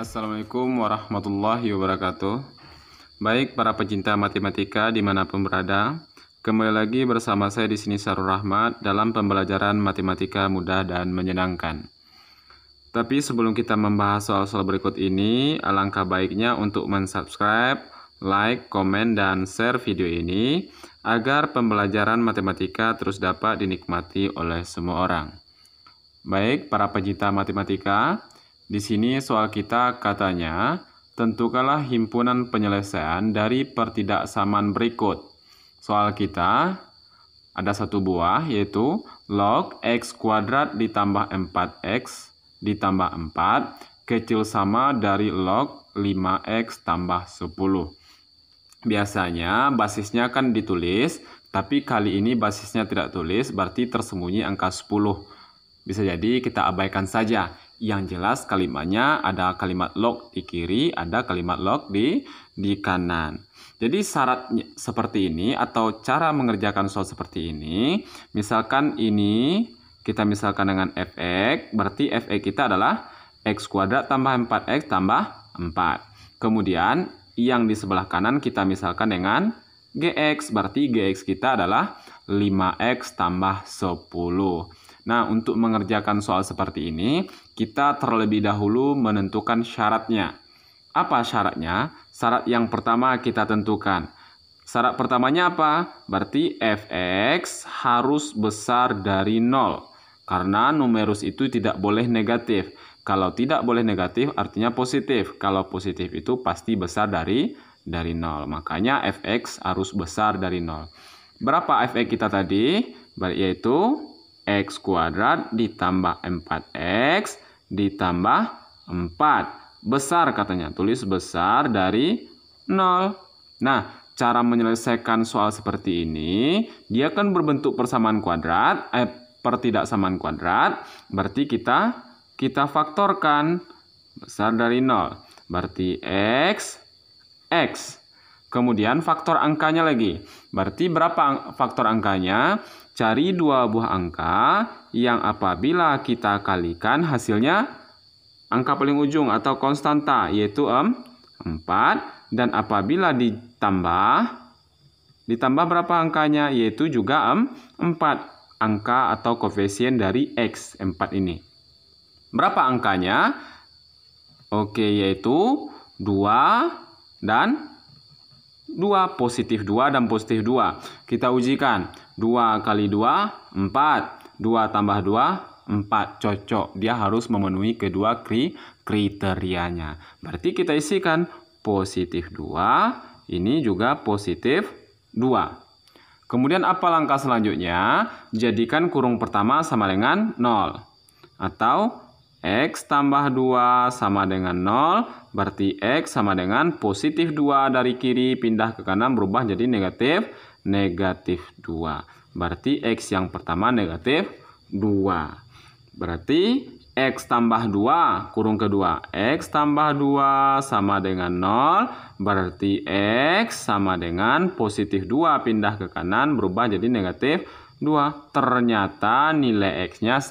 Assalamualaikum warahmatullahi wabarakatuh. Baik para pecinta matematika dimanapun berada, kembali lagi bersama saya di sini Sarul Rahmat dalam pembelajaran matematika mudah dan menyenangkan. Tapi sebelum kita membahas soal-soal berikut ini, alangkah baiknya untuk mensubscribe, like, komen, dan share video ini agar pembelajaran matematika terus dapat dinikmati oleh semua orang. Baik para pecinta matematika, di sini soal kita katanya, tentukanlah himpunan penyelesaian dari pertidaksamaan berikut. Soal kita ada satu buah, yaitu log x kuadrat ditambah 4x ditambah 4 kecil sama dari log 5x tambah 10. Biasanya basisnya kan ditulis, tapi kali ini basisnya tidak tulis, berarti tersembunyi angka 10. Bisa jadi kita abaikan saja. Yang jelas kalimatnya ada kalimat log di kiri, ada kalimat log di kanan. Jadi syaratnya seperti ini atau cara mengerjakan soal seperti ini. Misalkan ini kita misalkan dengan fx, berarti fx kita adalah x kuadrat tambah 4x tambah 4. Kemudian yang di sebelah kanan kita misalkan dengan gx, berarti gx kita adalah 5x tambah 10. Nah, untuk mengerjakan soal seperti ini, kita terlebih dahulu menentukan syaratnya. Apa syaratnya? Syarat yang pertama kita tentukan. Syarat pertamanya apa? Berarti fx harus besar dari 0. Karena numerus itu tidak boleh negatif. Kalau tidak boleh negatif, artinya positif. Kalau positif itu pasti besar dari 0. Makanya fx harus besar dari 0. Berapa fx kita tadi? Yaitu x kuadrat ditambah 4x ditambah 4. Besar katanya, tulis besar dari 0. Nah, cara menyelesaikan soal seperti ini, dia kan berbentuk persamaan kuadrat, pertidaksamaan kuadrat, berarti kita faktorkan besar dari 0. Berarti x. Kemudian faktor angkanya lagi. Berarti berapa faktor angkanya? Cari dua buah angka yang apabila kita kalikan hasilnya angka paling ujung atau konstanta, yaitu 4. Dan apabila ditambah berapa angkanya? Yaitu juga 4 angka atau koefisien dari x 4 ini. Berapa angkanya? Oke, yaitu 2 dan 2, positif 2 dan positif 2. Kita ujikan. 2 kali 2, 4. 2 tambah 2, 4. Cocok. Dia harus memenuhi kedua kriterianya. Berarti kita isikan positif 2. Ini juga positif 2. Kemudian apa langkah selanjutnya? Jadikan kurung pertama sama dengan 0. Atau x tambah 2 sama dengan 0. Berarti x sama dengan positif 2 dari kiri pindah ke kanan berubah jadi negatif 2. Berarti x yang pertama negatif 2. Berarti x tambah 2 kurung kedua. X tambah 2 sama dengan 0. Berarti x sama dengan positif 2 pindah ke kanan berubah jadi negatif 2. Ternyata nilai x-nya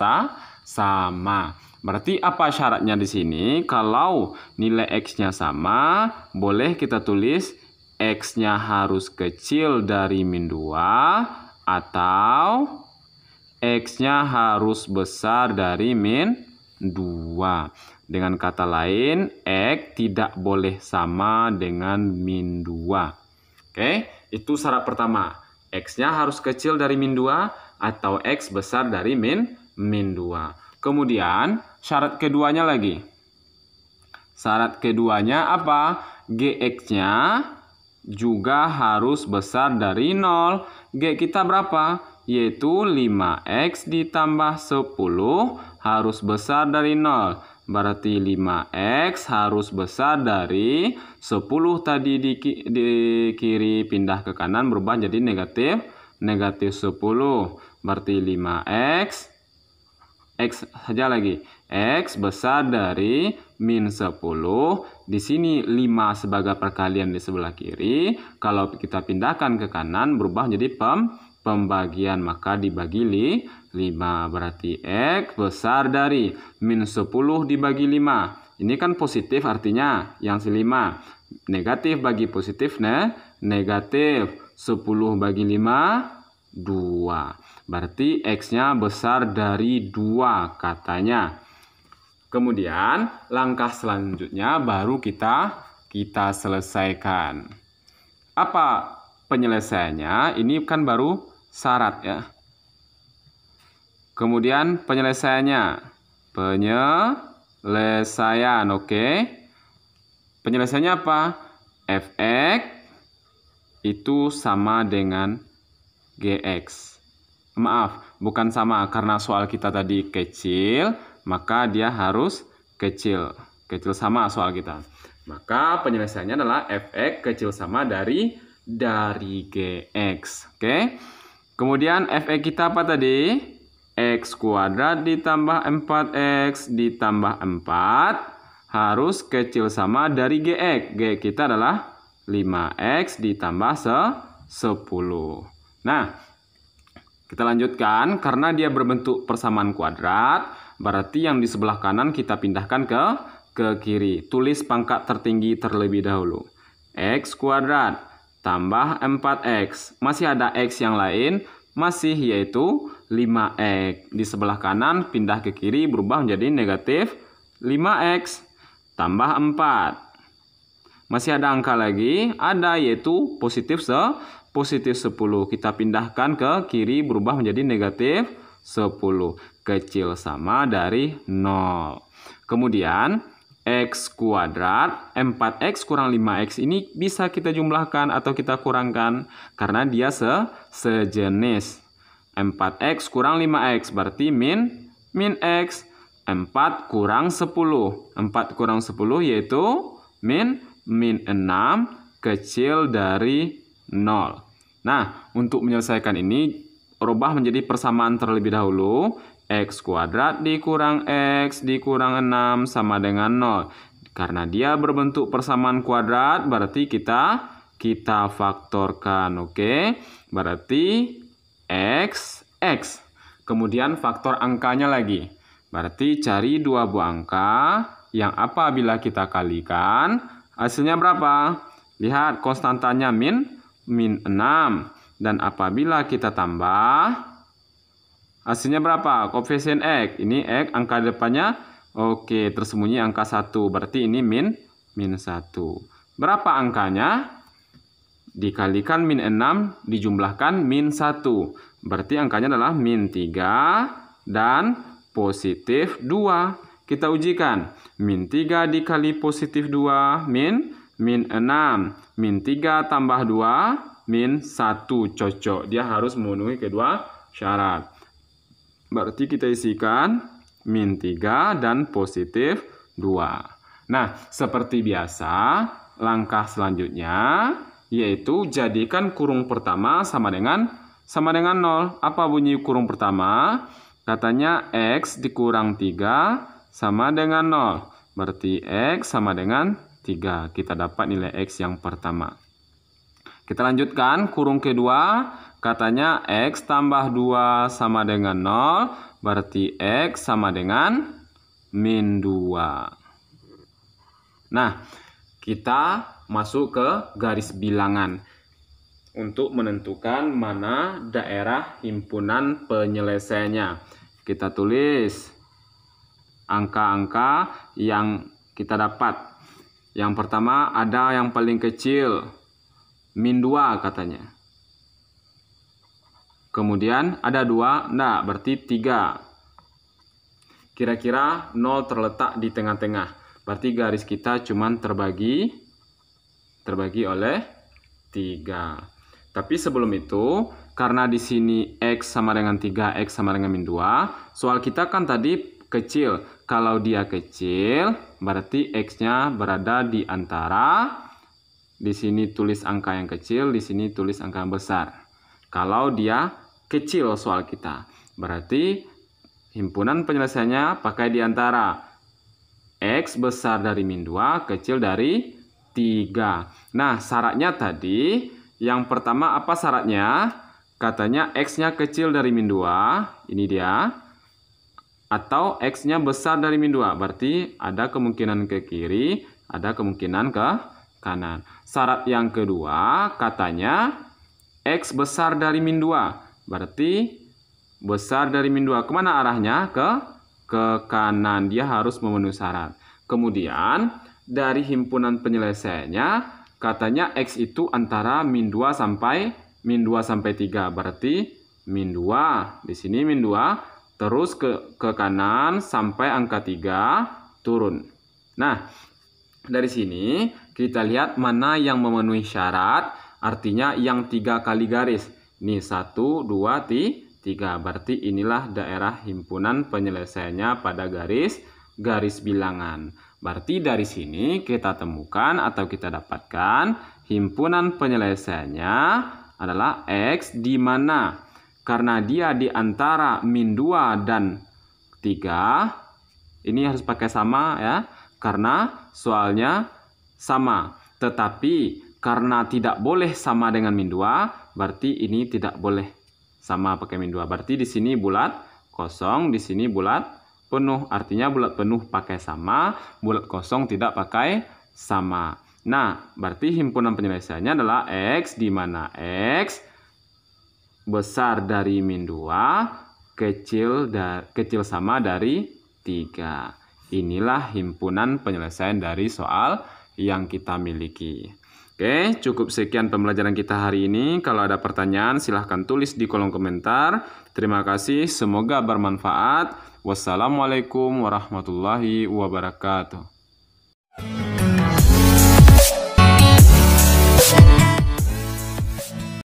sama. Berarti apa syaratnya di sini? Kalau nilai x-nya sama, boleh kita tulis x-nya harus kecil dari min 2 atau x-nya harus besar dari min 2. Dengan kata lain, x tidak boleh sama dengan min 2. Oke, itu syarat pertama. X-nya harus kecil dari min 2 atau x besar dari min 2. Kemudian syarat keduanya lagi. Syarat keduanya apa? Gx-nya juga harus besar dari 0. G kita berapa? Yaitu 5x ditambah 10 harus besar dari 0. Berarti 5x harus besar dari 10 tadi di kiri pindah ke kanan berubah jadi negatif 10. Berarti 5x. X saja lagi. X besar dari min 10. Di sini 5 sebagai perkalian di sebelah kiri. Kalau kita pindahkan ke kanan berubah jadi pembagian. Maka dibagi 5. Berarti X besar dari min 10 dibagi 5. Ini kan positif artinya yang 5. Negatif bagi positif, negatif. 10 bagi 5, 2. Berarti X-nya besar dari 2 katanya. Kemudian langkah selanjutnya baru kita selesaikan. Apa penyelesaiannya? Ini kan baru syarat ya. Kemudian penyelesaiannya. Penyelesaian, oke. Penyelesaiannya apa? Fx itu sama dengan Gx. Maaf, bukan sama karena soal kita tadi kecil, maka dia harus kecil. Kecil sama soal kita. Maka penyelesaiannya adalah Fx kecil sama dari Gx. Oke. Kemudian Fx kita apa tadi? X kuadrat ditambah 4x ditambah 4 harus kecil sama dari Gx. Gx kita adalah 5x ditambah 10. Nah, kita lanjutkan. Karena dia berbentuk persamaan kuadrat, berarti yang di sebelah kanan kita pindahkan ke kiri. Tulis pangkat tertinggi terlebih dahulu. X kuadrat tambah 4x. Masih ada x yang lain, masih yaitu 5x. Di sebelah kanan pindah ke kiri berubah menjadi negatif 5x tambah 4. Masih ada angka lagi, ada yaitu positif 10. Kita pindahkan ke kiri berubah menjadi negatif 10. Kecil sama dari 0. Kemudian X kuadrat 4x kurang 5x ini bisa kita jumlahkan atau kita kurangkan karena dia sejenis. 4x kurang 5x berarti min x. 4 kurang 10. 4 kurang 10 yaitu min 6 kecil dari 0. Nah, untuk menyelesaikan ini, rubah menjadi persamaan terlebih dahulu. X kuadrat dikurang X dikurang 6 sama dengan 0. Karena dia berbentuk persamaan kuadrat, berarti kita faktorkan. Oke? Berarti X. Kemudian faktor angkanya lagi. Berarti cari 2 buah angka yang apabila kita kalikan, hasilnya berapa? Lihat konstantanya min 6. Dan apabila kita tambah, hasilnya berapa? Koefisien X. Ini X, angka depannya, oke, tersembunyi angka 1. Berarti ini min 1. Berapa angkanya? Dikalikan min 6, dijumlahkan min 1. Berarti angkanya adalah min 3 dan positif 2. Kita ujikan. Min 3 dikali positif 2, min 6. Min 3 tambah 2, min 1. Cocok. Dia harus memenuhi kedua syarat. Berarti kita isikan min 3 dan positif 2. Nah, seperti biasa, langkah selanjutnya yaitu jadikan kurung pertama sama dengan 0. Apa bunyi kurung pertama? Katanya X dikurang 3 sama dengan 0. Berarti X sama dengan 3. Kita dapat nilai X yang pertama. Kita lanjutkan. Kurung kedua. Katanya X tambah 2 sama dengan 0. Berarti X sama dengan min 2. Nah, kita masuk ke garis bilangan untuk menentukan mana daerah himpunan penyelesaiannya. Kita tulis angka-angka yang kita dapat. Yang pertama ada yang paling kecil, min 2 katanya. Kemudian ada 2, enggak, berarti 3. Kira-kira 0 terletak di tengah-tengah. Berarti garis kita cuma terbagi oleh 3. Tapi sebelum itu, karena di sini X sama dengan 3, X sama dengan min 2, soal kita kan tadi kecil. Kalau dia kecil, berarti X-nya berada di antara, di sini tulis angka yang kecil, di sini tulis angka yang besar. Kalau dia kecil soal kita, berarti himpunan penyelesaiannya pakai di antara X besar dari min 2, kecil dari 3. Nah, syaratnya tadi, yang pertama apa syaratnya? Katanya X-nya kecil dari min 2, ini dia. atau X-nya besar dari min 2. Berarti ada kemungkinan ke kiri, ada kemungkinan ke kanan. Syarat yang kedua, katanya X besar dari min 2. Berarti besar dari min 2. Kemana arahnya? Ke kanan. Dia harus memenuhi syarat. Kemudian, dari himpunan penyelesaiannya, katanya X itu antara min 2 sampai 3. Berarti min 2. Di sini min 2. Terus ke kanan sampai angka 3 turun. Nah, dari sini kita lihat mana yang memenuhi syarat. Artinya yang 3 kali garis. Nih 1, 2, 3. Berarti inilah daerah himpunan penyelesaiannya pada garis bilangan. Berarti dari sini kita temukan atau kita dapatkan himpunan penyelesaiannya adalah X di mana karena dia di antara min 2 dan 3. Ini harus pakai sama ya, karena soalnya sama. Tetapi karena tidak boleh sama dengan min 2, berarti ini tidak boleh sama pakai min 2. Berarti di sini bulat kosong, di sini bulat penuh. Artinya bulat penuh pakai sama, bulat kosong tidak pakai sama. Nah, berarti himpunan penyelesaiannya adalah X di mana X besar dari min 2, kecil sama dari 3. Inilah himpunan penyelesaian dari soal yang kita miliki. Oke, cukup sekian pembelajaran kita hari ini. Kalau ada pertanyaan, silahkan tulis di kolom komentar. Terima kasih, semoga bermanfaat. Wassalamualaikum warahmatullahi wabarakatuh.